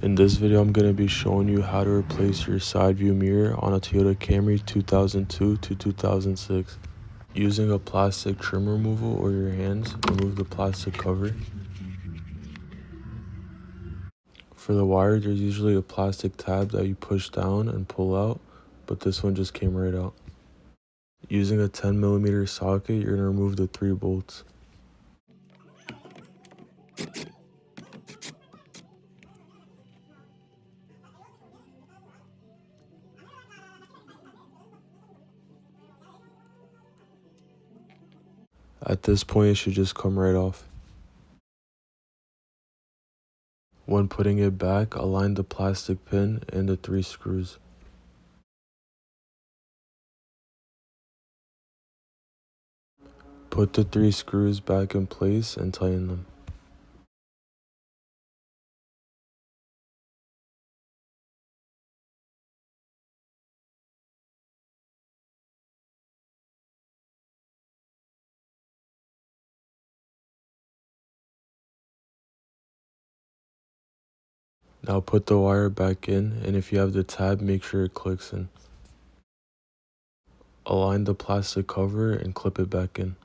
In this video, I'm going to be showing you how to replace your side view mirror on a Toyota Camry 2002 to 2006. Using a plastic trim removal or your hands, remove the plastic cover. For the wire, there's usually a plastic tab that you push down and pull out, but this one just came right out. Using a 10mm socket, you're going to remove the 3 bolts. At this point, it should just come right off. When putting it back, align the plastic pin and the 3 screws. Put the 3 screws back in place and tighten them. Now put the wire back in, and if you have the tab, make sure it clicks in. Align the plastic cover and clip it back in.